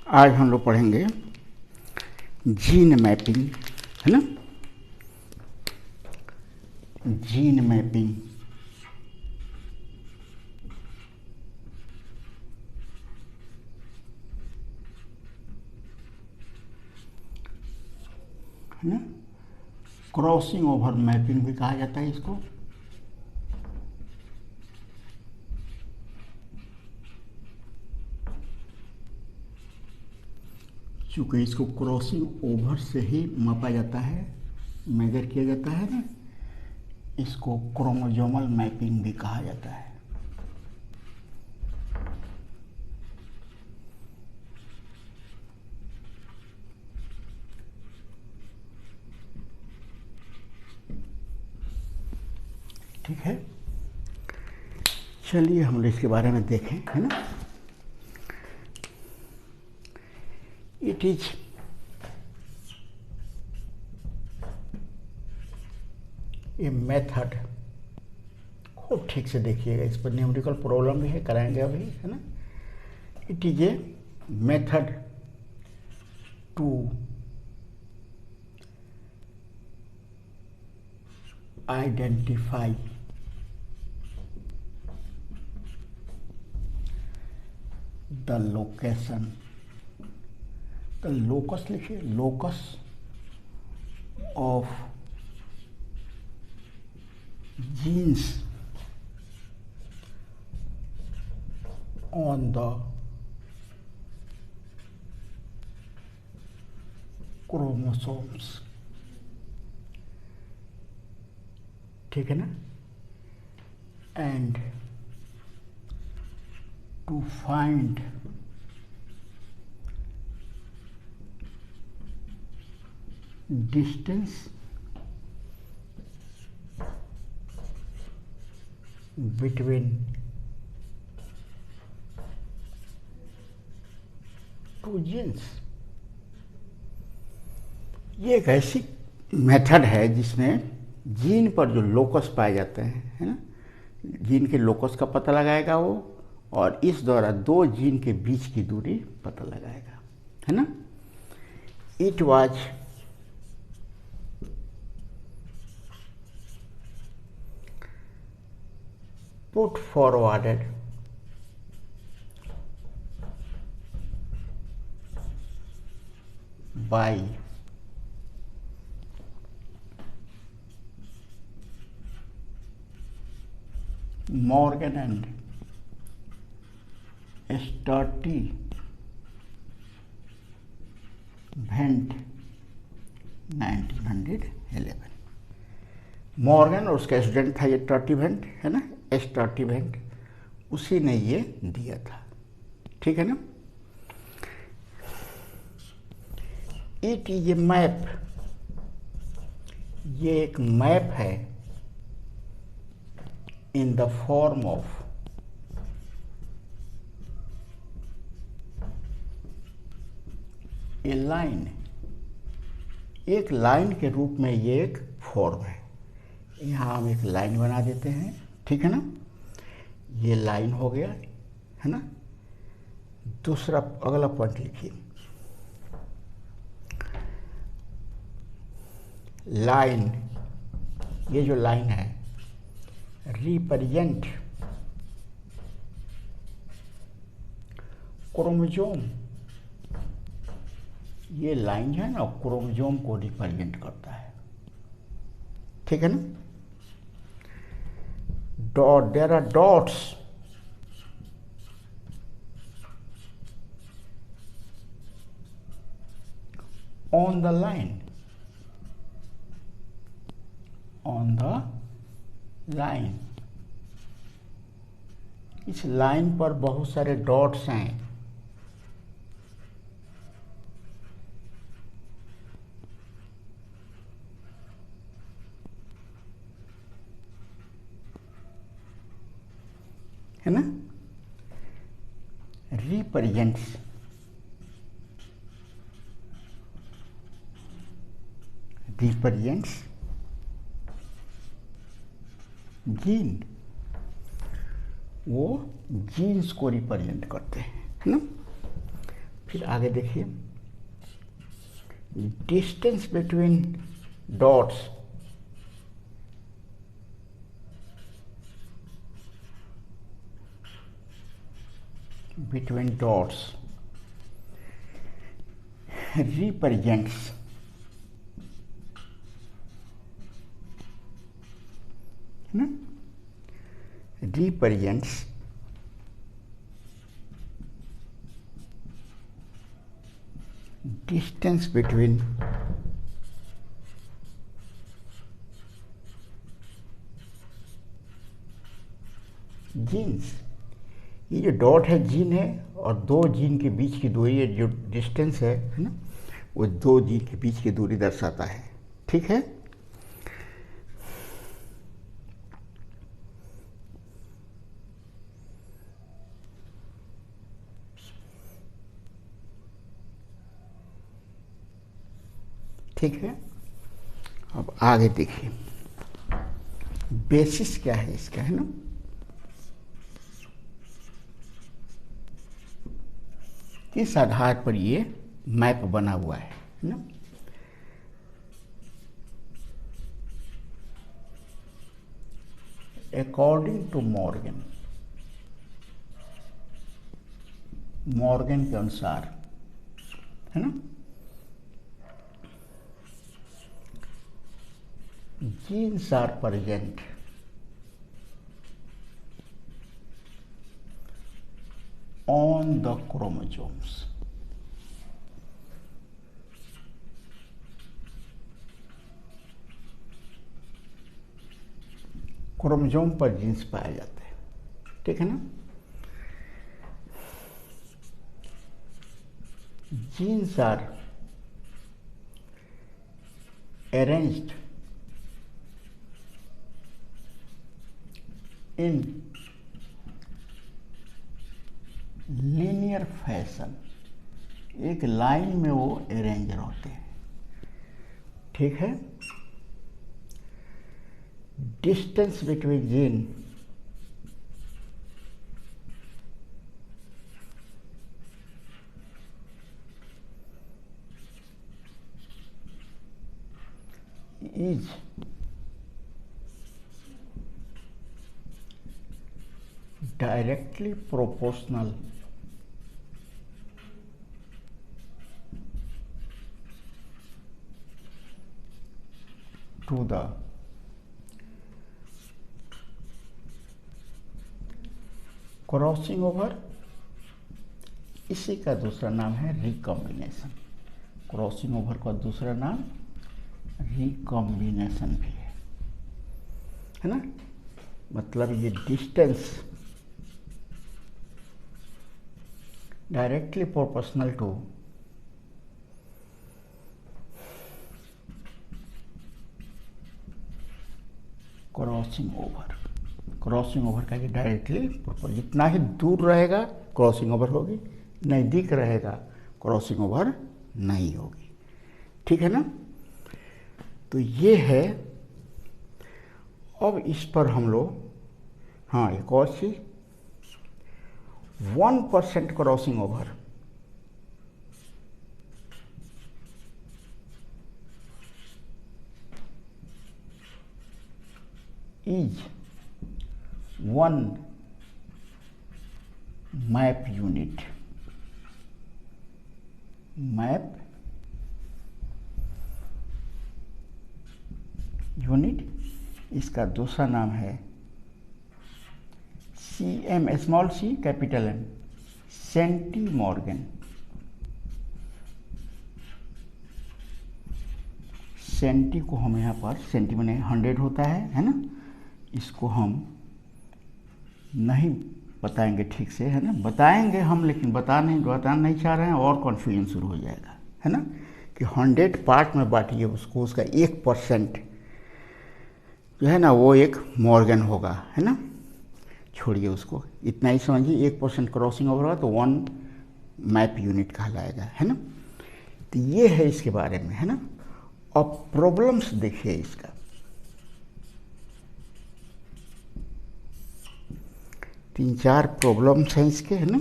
आज हम लोग पढ़ेंगे जीन मैपिंग, है ना। जीन मैपिंग है ना। क्रॉसिंग ओवर मैपिंग भी कहा जाता है इसको। चूँकि इसको क्रॉसिंग ओवर से ही मापा जाता है, मेजर किया जाता है ना, इसको क्रोमोसोमल मैपिंग भी कहा जाता है। ठीक है, चलिए हम लोग इसके बारे में देखें, है ना। इट इज ए मेथड, खूब ठीक से देखिएगा, इस पर न्यूमेरिकल प्रॉब्लम भी है, कराएंगे अभी, है ना। It is a method to identify the location, the locus लिखिए, locus of genes on the chromosomes, ठीक है ना। and to find distance between two genes। ये एक ऐसी मेथड है जिसमें जीन पर जो लोकस पाए जाते हैं, है ना, जीन के लोकस का पता लगाएगा वो, और इस द्वारा दो जीन के बीच की दूरी पता लगाएगा, है ना। It was put forwarded by Morgan and Sturtevant 1911। Morgan और उसका स्टूडेंट था ये स्टर्टिवेंट, है ना, स्टर्टिवेंट, उसी ने ये दिया था, ठीक है ना। इट इज ए मैप, ये एक मैप है in the form of A line, एक लाइन के रूप में ये एक फॉर्म है। यहाँ हम एक लाइन बना देते हैं, ठीक है ना, ये लाइन हो गया, है ना। दूसरा अगला पॉइंट लिखिए, लाइन, ये जो लाइन है रिप्रेजेंट क्रोमोसोम, ये लाइन है ना क्रोमोसोम को रिप्रेजेंट करता है, ठीक है ना। Dot, there are dots on the line, on the line, इस लाइन पर बहुत सारे डॉट्स हैं, है ना। रिप्रेजेंट्स जीन, वो जीन्स को रिप्रेजेंट करते हैं, है ना। फिर आगे देखिए, डिस्टेंस बिटवीन डॉट्स represents है ना, represents distance between जीन्स। ये जो डॉट है जीन है, और दो जीन के बीच की दूरी, ये जो डिस्टेंस है ना, वो दो जीन के बीच की दूरी दर्शाता है। ठीक है, ठीक है। अब आगे देखिए, बेसिस क्या है इसका, है ना, किस आधार पर ये मैप बना हुआ है ना। अकॉर्डिंग टू मॉर्गन, मॉर्गन के अनुसार, है ना, genes are present on the chromosomes। Chromosome पर जीन्स पाए जाते हैं। ठीक है ना, genes are arranged in linear fashion, एक लाइन में वो अरेंज होते हैं। ठीक है, distance between gene is directly proportional to the crossing over. इसी का दूसरा नाम है रिकॉम्बिनेशन। क्रॉसिंग ओवर का दूसरा नाम रिकॉम्बिनेशन भी है ना। मतलब ये distance directly proportional to crossing over. Crossing over का ये डायरेक्टली प्रोपोर्शनल, जितना ही दूर रहेगा क्रॉसिंग ओवर होगी, नज़दीक रहेगा क्रॉसिंग ओवर नहीं होगी। ठीक है ना, तो ये है। अब इस पर हम लोग, हाँ एक और चीज, 1% crossing over is 1 map unit. Map unit, इसका दूसरा नाम है CM, small C capital M, सेंटीमॉर्गन। Senti को हम यहाँ पर, सेंटी में 100 होता है ना, इसको हम नहीं बताएंगे ठीक से, है ना, बताएंगे हम लेकिन बताना नहीं चाह रहे हैं, और कन्फ्यूजन शुरू हो जाएगा, है ना, कि 100 पार्ट में बांटिए उसको, उसका 1% जो है ना वो एक मॉर्गन होगा, है ना। छोड़िए उसको, इतना ही समझिए, 1% क्रॉसिंग ओवर होगा तो 1 मैप यूनिट कहलाएगा, है ना। तो ये है इसके बारे में, है ना। अब प्रॉब्लम्स देखिए इसका। तीन चार प्रॉब्लम्स हैं इसके, है ना।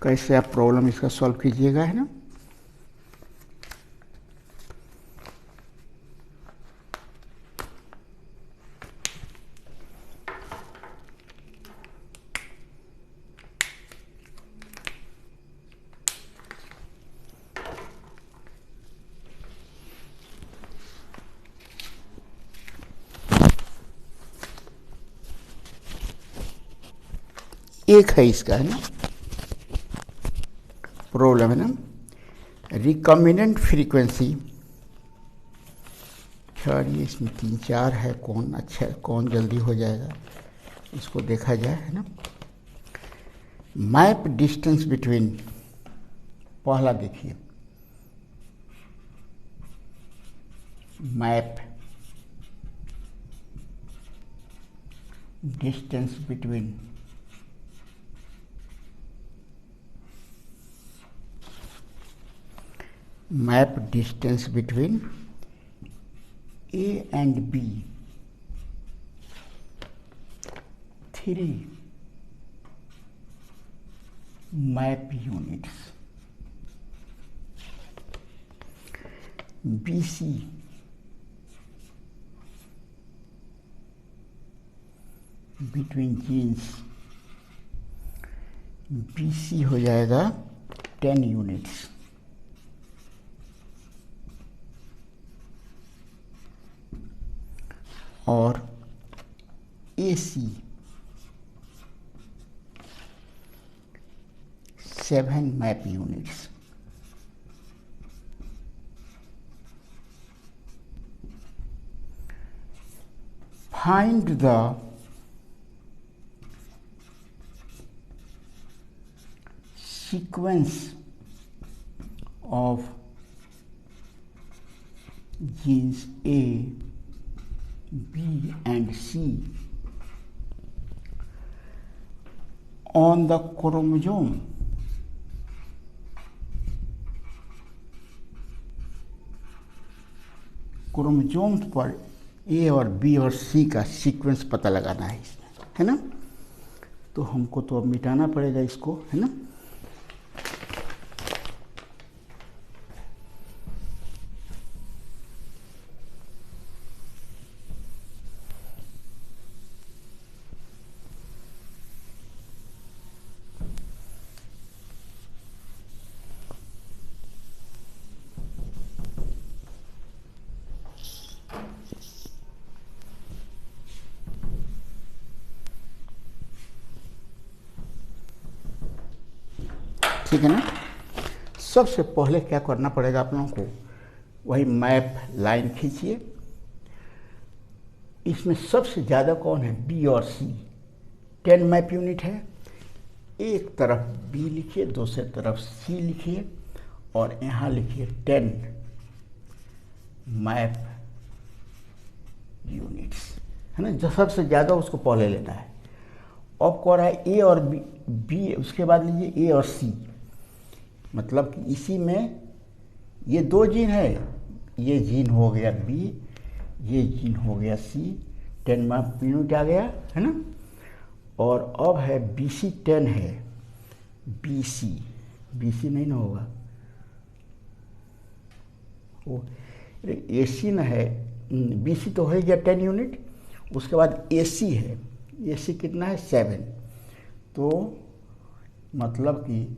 कैसे आप प्रॉब्लम इसका सॉल्व कीजिएगा, है ना। एक है इसका, है ना, प्रॉब्लम, है ना, रिकम्बिनेंट फ्रीक्वेंसी। खैर ये इसमें 3-4 है, कौन अच्छा कौन जल्दी हो जाएगा इसको देखा जाए, है ना। मैप डिस्टेंस बिटवीन, पहला देखिए, map distance between map distance between A and B, 3 map units. BC between genes, BC हो जाएगा 10 यूनिट्स, और AC 7 map units. Find the sequence of genes A, B and C on the chromosome पर A और B और C का sequence पता लगाना है इसमें, है ना। तो हमको तो अब मिटाना पड़ेगा इसको, है ना। ठीक है ना। सबसे पहले क्या करना पड़ेगा आप लोगों को, वही मैप लाइन खींचिए। इसमें सबसे ज़्यादा कौन है, बी और सी, 10 मैप यूनिट है। एक तरफ बी लिखिए, दूसरे तरफ सी लिखिए, और यहाँ लिखिए 10 मैप यूनिट्स, है ना। जो सबसे ज़्यादा उसको पहले लेना है। अब कह रहा है ए और बी, उसके बाद लीजिए ए और सी, मतलब कि इसी में ये 2 जीन है, ये जीन हो गया बी, ये जीन हो गया सी, 10 मैप यूनिट आ गया, है ना। और अब है BC 10 है, BC नहीं ना होगा, वो AC ना है, BC तो हो गया 10 यूनिट। उसके बाद AC है, AC कितना है 7। तो मतलब कि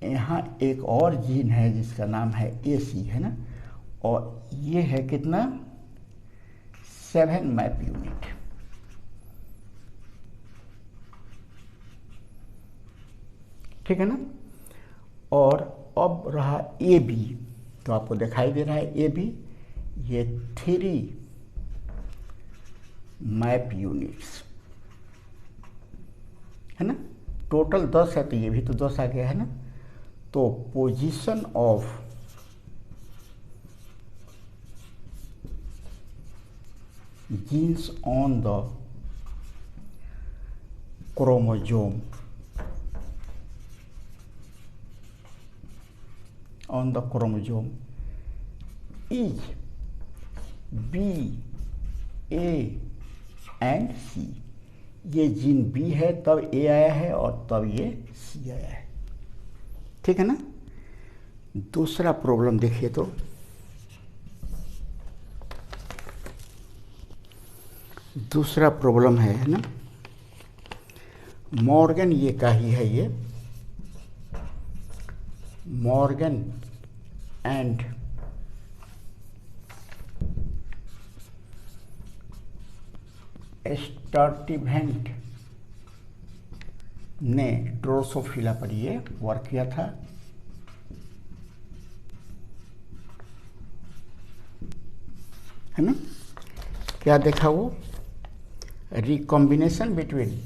यहाँ एक और जीन है जिसका नाम है AC, है ना, और ये है कितना 7 मैप यूनिट। ठीक है ना। और अब रहा AB, तो आपको दिखाई दे रहा है AB, ये 3 मैप यूनिट्स, है ना। टोटल 10 है, तो ये भी तो 10 आ गया, है ना। तो position of genes on the chromosome is B, A and C। ये जीन B है तब A आया है, और तब ये C आया है। ठीक है ना। दूसरा प्रॉब्लम देखिए तो दूसरा प्रॉब्लम है ना, मॉर्गन ये का ही है, ये मॉर्गन एंड स्टर्टिवेंट ने ड्रोसोफिला पर ये वर्क किया था। है ना, क्या देखा वो, recombination between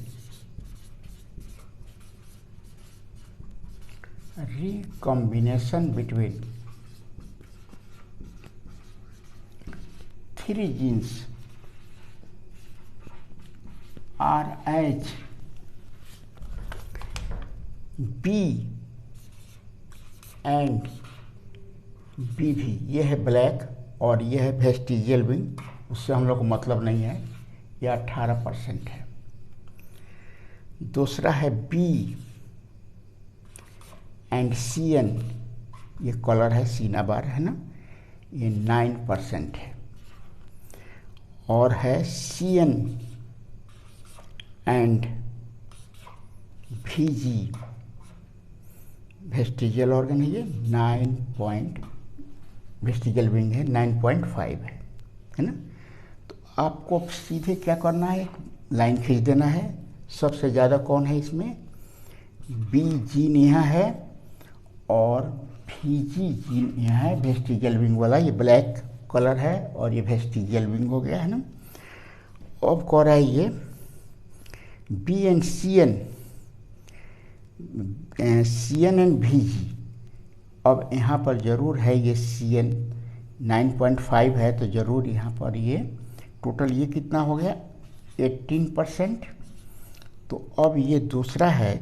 three genes are as B and B भी, ये है ब्लैक और ये है वेस्टिजियल विंग, उससे हम लोग को मतलब नहीं है, ये 18% है। दूसरा है बी एंड सी एन, ये कलर है सीना बार है ना, ये 9% है। और है C N and VG, vestigial organ है ये, 9 वेस्टिजियल विंग है, 9.5 है ना। तो आपको सीधे क्या करना है, लाइन खींच देना है। सबसे ज़्यादा कौन है इसमें, बी जीन यहाँ है और VG जीन यहाँ है, वेस्टिजियल विंग वाला, ये ब्लैक कलर है और ये वेस्टिजियल विंग हो गया है ना। अब कह रहा है ये B and C N and VG, अब यहाँ पर ज़रूर है ये CN 9.5 है, तो ज़रूर यहाँ पर ये टोटल ये कितना हो गया 18%। तो अब ये दूसरा है,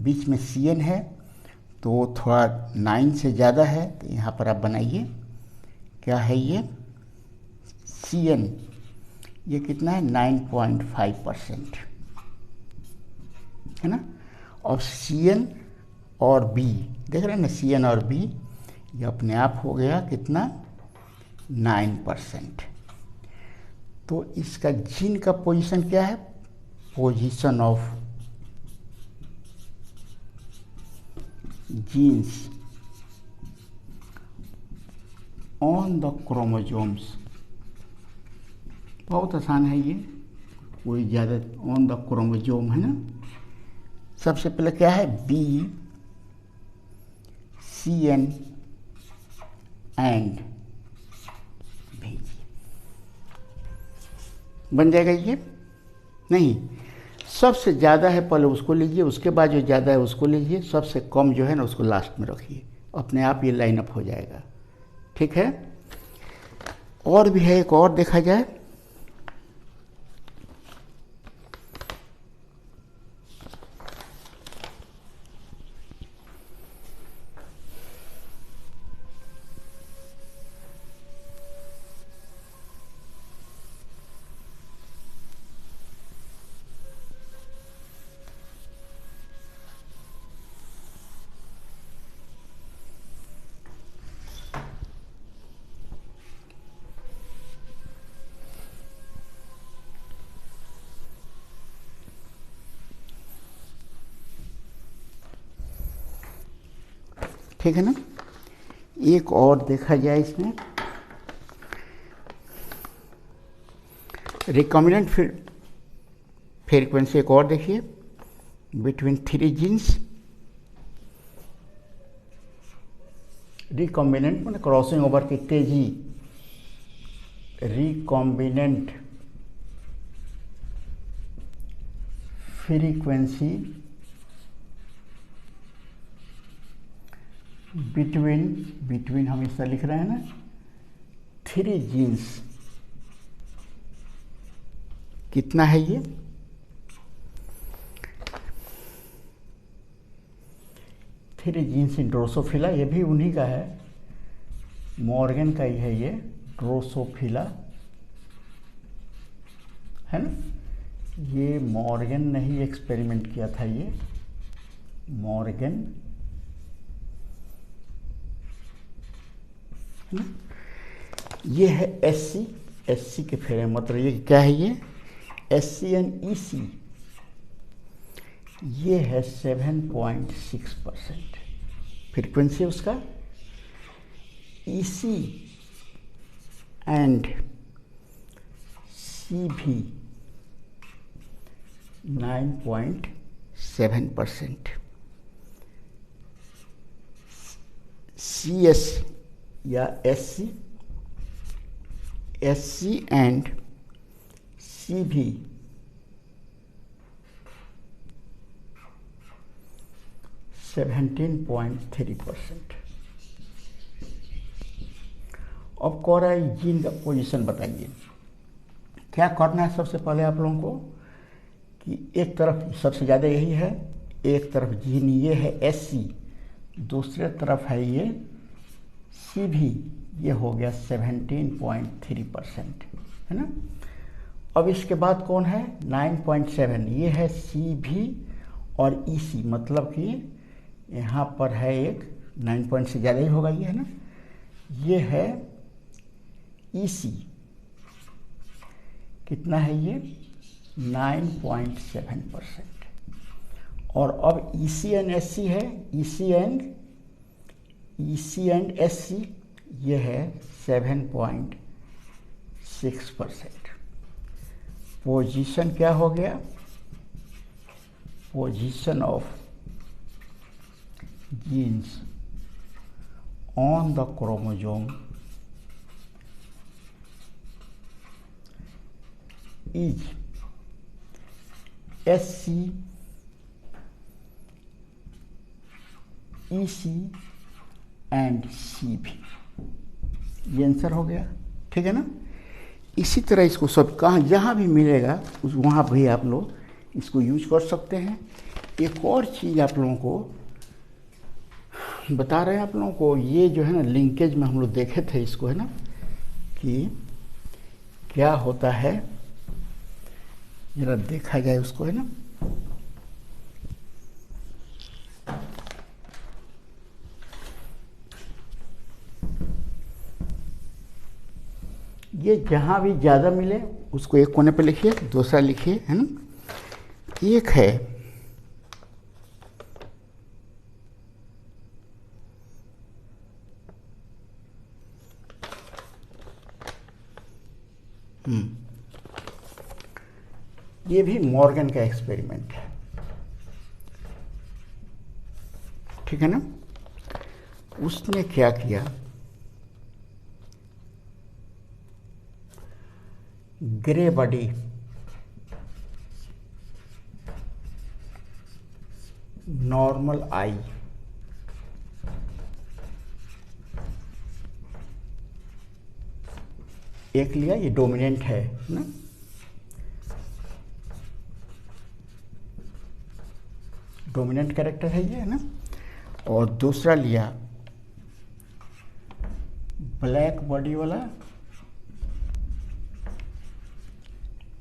बीच में CN है तो थोड़ा 9 से ज़्यादा है, तो यहाँ पर आप बनाइए क्या है ये CN, ये कितना है 9.5% है ना। और CN और B देख रहे हैं ना, CN और B ये अपने आप हो गया कितना 9%। तो इसका जीन का पोजीशन क्या है, position of genes on the chromosomes, बहुत आसान है ये, कोई ज़्यादा, ऑन द क्रोमोसोम है ना। सबसे पहले क्या है B CN एंड VG, बन जाएगा ये। नहीं, सबसे ज़्यादा है पहले उसको लीजिए, उसके बाद जो ज़्यादा है उसको लीजिए, सबसे कम जो है ना उसको लास्ट में रखिए, अपने आप ये लाइन अप हो जाएगा। ठीक है, और भी है, एक और देखा जाए। ठीक है ना, एक और देखा जाए इसमें, रिकॉम्बिनेंट फ्रीक्वेंसी एक और देखिए, बिटवीन 3 जीन्स, रिकॉम्बिनेंट मतलब क्रॉसिंग ओवर की तेजी, रिकॉम्बिनेंट फ्रीक्वेंसी बिटवीन हम इस तरह लिख रहे हैं ना, 3 जीन्स, कितना है ये, थ्री जीन्स इन ड्रोसोफिला, ये भी उन्हीं का है, मॉर्गन का ही है ये ड्रोसोफिला है ना। ये मॉर्गन ने ही एक्सपेरिमेंट किया था, ये मॉर्गन है ना। ये है एससी, एससी के फेरे मतलब ये क्या है, ये एससी एंड ईसी, ये है 7.6% फ्रीक्वेंसी उसका। ईसी एंड सी भी 9.7%। सी एस या एससी, एससी एंड सी भी 17.3%। अब कह रहा है जीन का पोजीशन बताइए। क्या करना है सबसे पहले आप लोगों को कि एक तरफ सबसे ज़्यादा यही है, एक तरफ जीन ये है एससी, दूसरे तरफ है ये सी भी, ये हो गया 17.3%, है ना। अब इसके बाद कौन है 9.7, ये है सी भी और ईसी, मतलब कि यहाँ पर है एक 9 पॉइंट से ज़्यादा ही होगा ये, है ना। ये है ईसी, कितना है ये 9.7%। और अब ईसी एंड एससी है, ईसी एंड एससी, ये है 7.6%। पोजीशन क्या हो गया, position of genes on the chromosome is SC, EC and CB, ये आंसर हो गया, ठीक है ना। इसी तरह इसको सब कहाँ जहाँ भी मिलेगा उस वहाँ भी आप लोग इसको यूज कर सकते हैं। एक और चीज़ आप लोगों को बता रहे हैं, आप लोगों को ये जो है ना लिंकेज में हम लोग देखे थे इसको, है ना, कि क्या होता है, जरा देखा जाए उसको, है ना। ये जहाँ भी ज़्यादा मिले उसको एक कोने पे लिखिए, दूसरा लिखिए, है ना। एक है ये भी मॉर्गन का एक्सपेरिमेंट है, ठीक है ना। उसने क्या किया, ग्रे बॉडी नॉर्मल आई, एक लिया, ये डोमिनेंट है ना, डोमिनेंट कैरेक्टर है ये, है ना। और दूसरा लिया ब्लैक बॉडी वाला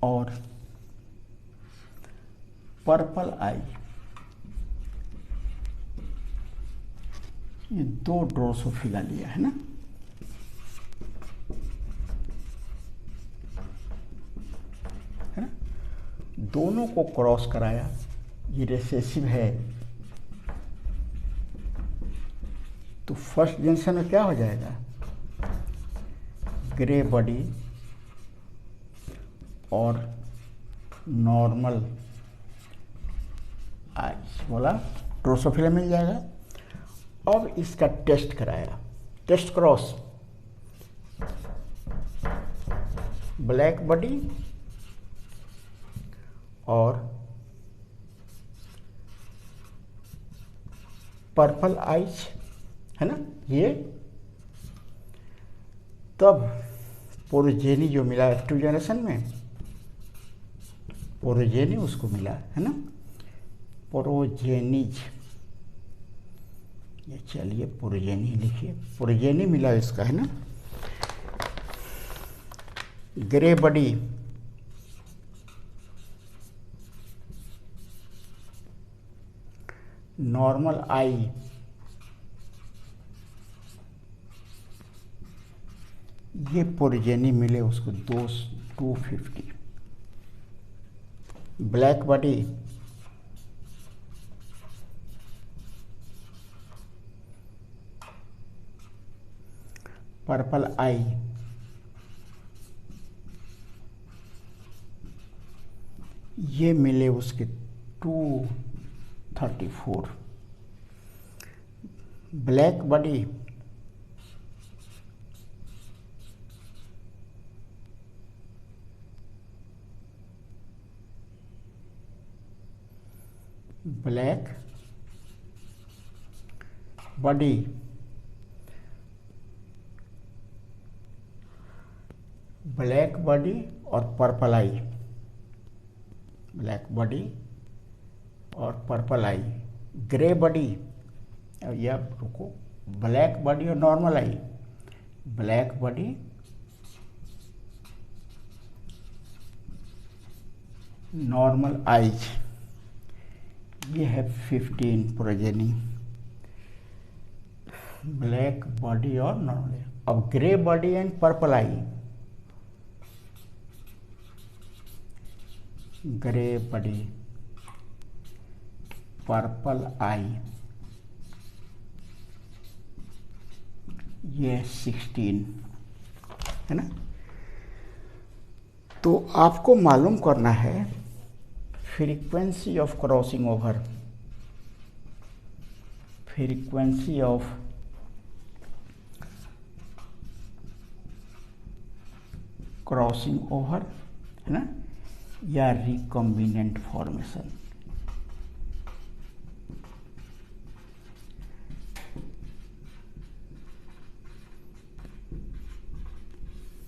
और पर्पल आई, ये दो ड्रोसोफिला लिया, है ना। है ना, दोनों को क्रॉस कराया, ये रिसेसिव है, तो फर्स्ट जनरेशन में क्या हो जाएगा, ग्रे बॉडी और नॉर्मल आइज बोला ड्रोसोफिला मिल जाएगा। अब इसका टेस्ट कराया, टेस्ट क्रॉस, ब्लैक बॉडी और पर्पल आइज, है ना, ये तब पोरोजेनी जो मिला 2 जनरेशन में, पोरोजेनी उसको मिला, है ना, पोरोजेनीज, ये चलिए पोरोजेनी लिखिए, पोरोजेनी मिला इसका, है ना। ग्रे बॉडी नॉर्मल आई ये पोरिजेनी मिले उसको 250। ब्लैक बॉडी पर्पल आई, ये मिले उसके 234। Black body black body black body और पर्पल आई, ब्लैक बॉडी और पर्पल आई। ग्रे बॉडी, या रुको, ब्लैक बॉडी और normal eye, black body normal eyes, ये है 15 प्रोजेनी। ब्लैक बॉडी और नॉर्मल। अब grey body and purple eye, grey body purple eye, ये 16 है ना। तो आपको मालूम करना है frequency of crossing over, frequency of crossing over है ना, या रिकॉम्बिनेंट फॉर्मेशन।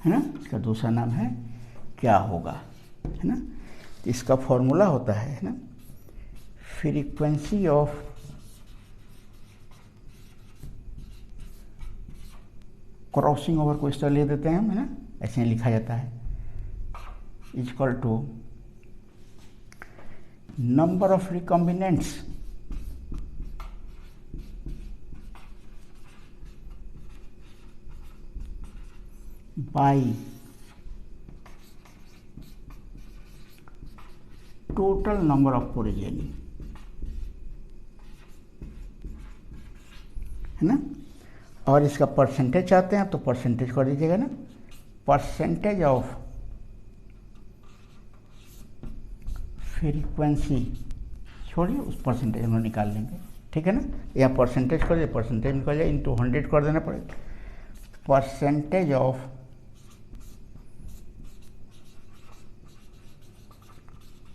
है ना, इसका दूसरा नाम है क्या होगा, है ना। इसका फॉर्मूला होता है ना, फ्रीक्वेंसी ऑफ क्रॉसिंग ओवर को इस तरह ले देते हैं हम, है ना, ऐसे ही लिखा जाता है, is equal to number of recombinants by total number of progeny, है ना। और इसका परसेंटेज चाहते हैं तो परसेंटेज कर दीजिएगा ना, परसेंटेज ऑफ फ्रीक्वेंसी, छोड़िए उस परसेंटेज हम निकाल लेंगे, ठीक है ना। या परसेंटेज कर दिए, परसेंटेज निकल जाए, इंटू 100 कर देना पड़ेगा। Percentage of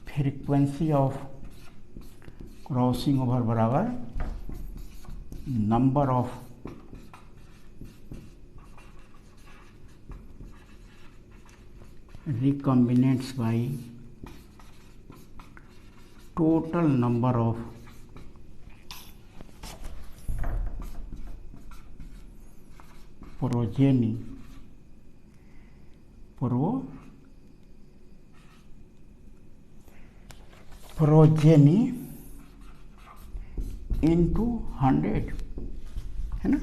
frequency of crossing over बराबर number of recombinants by total number of progeny, progeny into 100, है ना।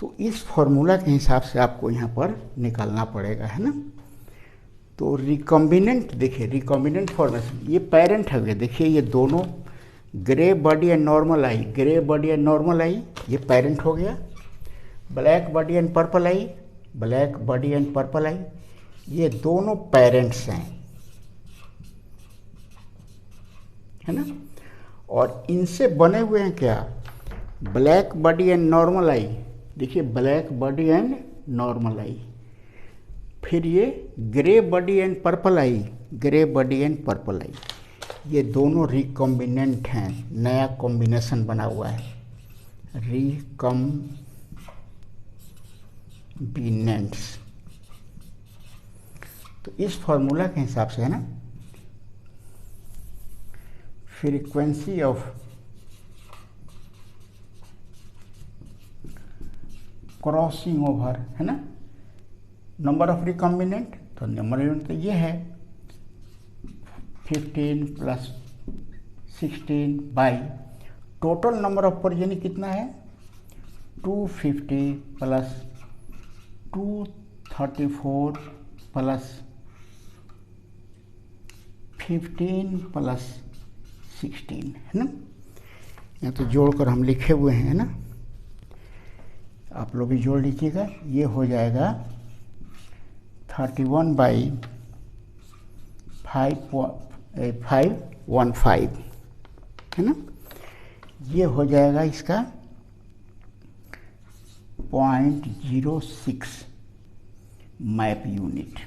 तो इस फॉर्मूला के हिसाब से आपको यहाँ पर निकालना पड़ेगा, है ना। तो रिकॉम्बिनेंट देखिए, रिकॉम्बिनेंट फॉर्मेशन, ये पेरेंट है भैया, देखिए ये दोनों grey body and normal eye, grey body and normal eye, ये पेरेंट हो गया। Black body and purple eye, black body and purple eye, ये दोनों पेरेंट्स हैं, है ना। और इनसे बने हुए हैं क्या, black body and normal eye, देखिए black body and normal eye, फिर ये grey body and purple eye, grey body and purple eye, ये दोनों रिकॉम्बिनेंट हैं, नया कॉम्बिनेशन बना हुआ है, रिकॉम्बिनेंट्स। तो इस फॉर्मूला के हिसाब से, है ना, फ्रीक्वेंसी ऑफ क्रॉसिंग ओवर, है ना, नंबर ऑफ रिकॉम्बिनेंट, तो नंबर तो ये है 15 plus 16 by total number of progeny कितना है, 250 प्लस 2 34 प्लस 15 प्लस 16 है ना। यहाँ तो जोड़कर हम लिखे हुए हैं ना, आप लोग भी जोड़ लीजिएगा। ये हो जाएगा 31/515 है ना। ये हो जाएगा इसका 0.06 map unit.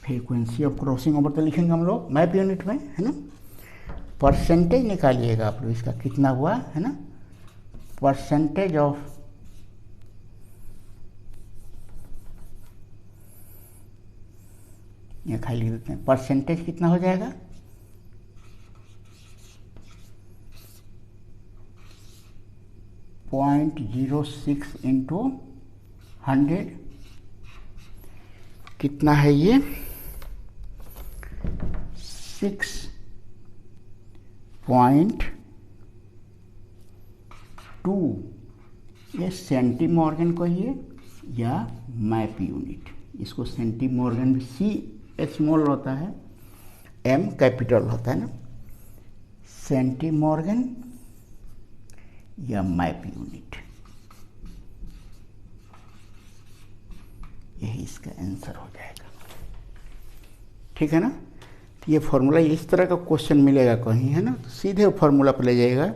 Frequency of crossing over तो लिखेंगे हम लोग मैप यूनिट में, है ना। परसेंटेज निकालिएगा आप लोग, इसका कितना हुआ है ना। परसेंटेज ऑफ ये खाली लिख देते हैं, परसेंटेज कितना हो जाएगा 0.06 इंटू 100 कितना है ये 6.2। ये सेंटीमॉर्गन कहिए या मैप यूनिट, इसको सेंटीमॉर्गन में सी स्मॉल होता है, एम कैपिटल होता है ना। सेंटीमॉर्गन या मैप यूनिट, यही इसका आंसर हो जाएगा। ठीक है ना। तो ये फॉर्मूला, इस तरह का क्वेश्चन मिलेगा कहीं, है ना, तो सीधे फॉर्मूला पर ले जाइएगा।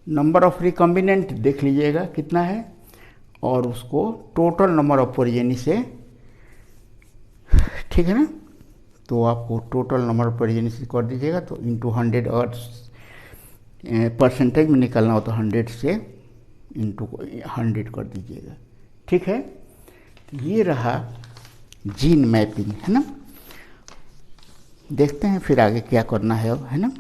नंबर ऑफ रिकॉम्बिनेंट देख लीजिएगा कितना है, और उसको टोटल नंबर ऑफ पोरिजेनी से, ठीक है ना। तो आपको टोटल नंबर ऑफ पोरिजेनी से कर दीजिएगा, तो इंटू 100, और परसेंटेज में निकालना हो तो 100 से इंटू 100 कर दीजिएगा। ठीक है। तो ये रहा जीन मैपिंग, है ना। देखते हैं फिर आगे क्या करना है अब, है ना।